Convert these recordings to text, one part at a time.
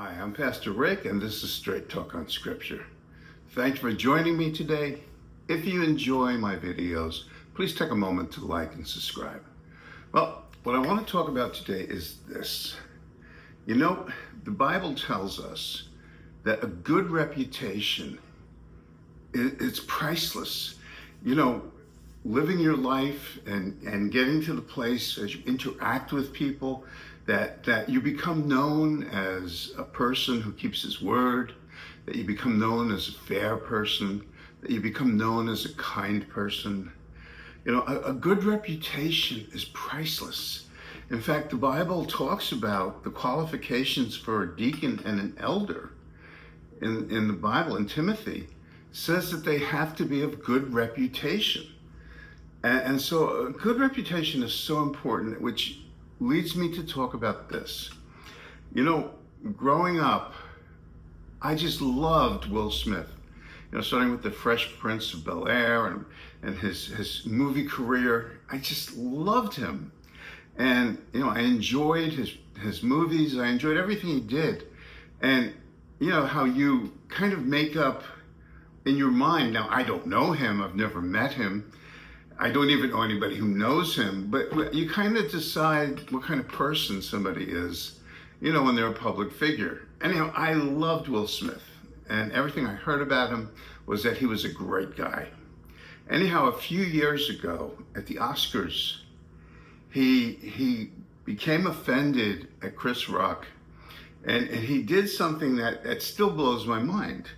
Hi, I'm Pastor Rick, and this is Straight Talk on Scripture. Thanks for joining me today. If you enjoy my videos, please take a moment to like and subscribe. Well, what I want to talk about today is this. You know, the Bible tells us that a good reputation is priceless. You know, living your life and getting to the place as you interact with people that you become known as a person who keeps his word, that you become known as a fair person, that you become known as a kind person. You know, a good reputation is priceless. In fact, the Bible talks about the qualifications for a deacon and an elder in the Bible, in Timothy, says that they have to be of good reputation. And so a good reputation is so important, which leads me to talk about this. You know, growing up, I just loved Will Smith. You know, starting with the Fresh Prince of Bel-Air and his movie career, I just loved him. And, you know, I enjoyed his movies. I enjoyed everything he did. And, you know, how you kind of make up in your mind. Now, I don't know him. I've never met him. I don't even know anybody who knows him, but you kind of decide what kind of person somebody is, you know, when they're a public figure. Anyhow, I loved Will Smith, and everything I heard about him was that he was a great guy. Anyhow, a few years ago at the Oscars, he became offended at Chris Rock, and he did something that still blows my mind.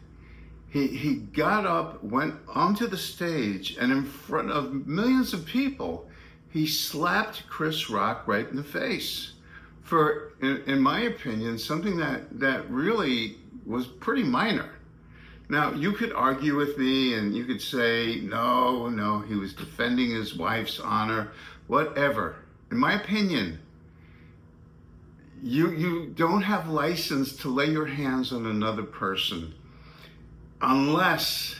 He got up, went onto the stage, and in front of millions of people, he slapped Chris Rock right in the face for, in my opinion, something that really was pretty minor. Now, you could argue with me and you could say, no, he was defending his wife's honor, whatever. In my opinion, you don't have license to lay your hands on another person unless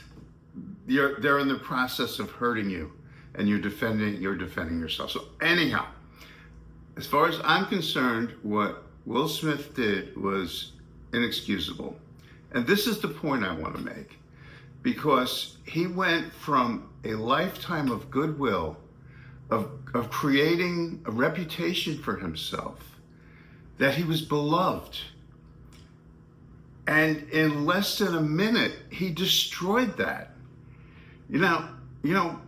they're in the process of hurting you and you're defending yourself. So anyhow, as far as I'm concerned, what Will Smith did was inexcusable. And this is the point I want to make, because he went from a lifetime of goodwill, of creating a reputation for himself, that he was beloved. And in less than a minute, he destroyed that. You know,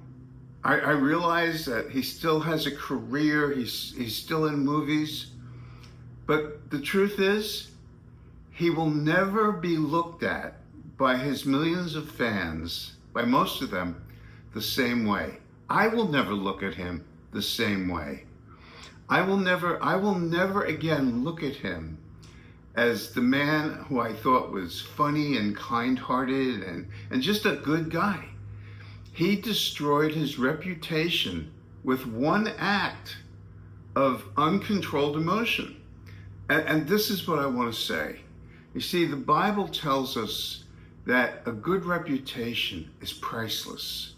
I realize that he still has a career, he's still in movies, but the truth is, he will never be looked at by his millions of fans, by most of them, the same way. I will never look at him the same way. I will never again look at him as the man who I thought was funny and kind-hearted and just a good guy. He destroyed his reputation with one act of uncontrolled emotion. And this is what I want to say. You see, the Bible tells us that a good reputation is priceless.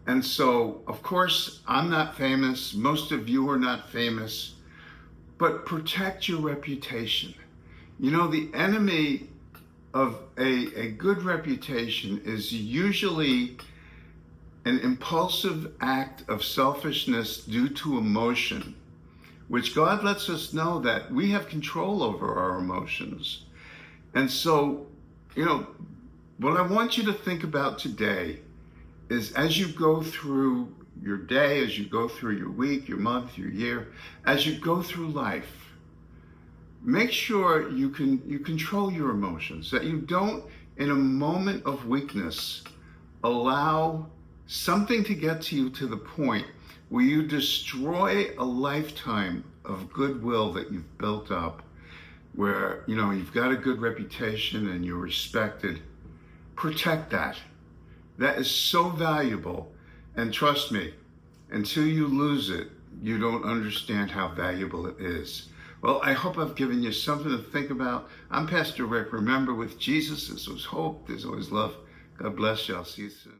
And so, of course, I'm not famous. Most of you are not famous. But protect your reputation. You know, the enemy of a good reputation is usually an impulsive act of selfishness due to emotion, which God lets us know that we have control over our emotions. And so, you know, what I want you to think about today is, as you go through your day, as you go through your week, your month, your year, as you go through life, make sure you control your emotions, that you don't, in a moment of weakness, allow something to get to you to the point where you destroy a lifetime of goodwill that you've built up, where, you know, you've got a good reputation and you're respected. Protect that. That is so valuable. And trust me, until you lose it, you don't understand how valuable it is. Well, I hope I've given you something to think about. I'm Pastor Rick. Remember, with Jesus, there's always hope, there's always love. God bless you. I'll see you soon.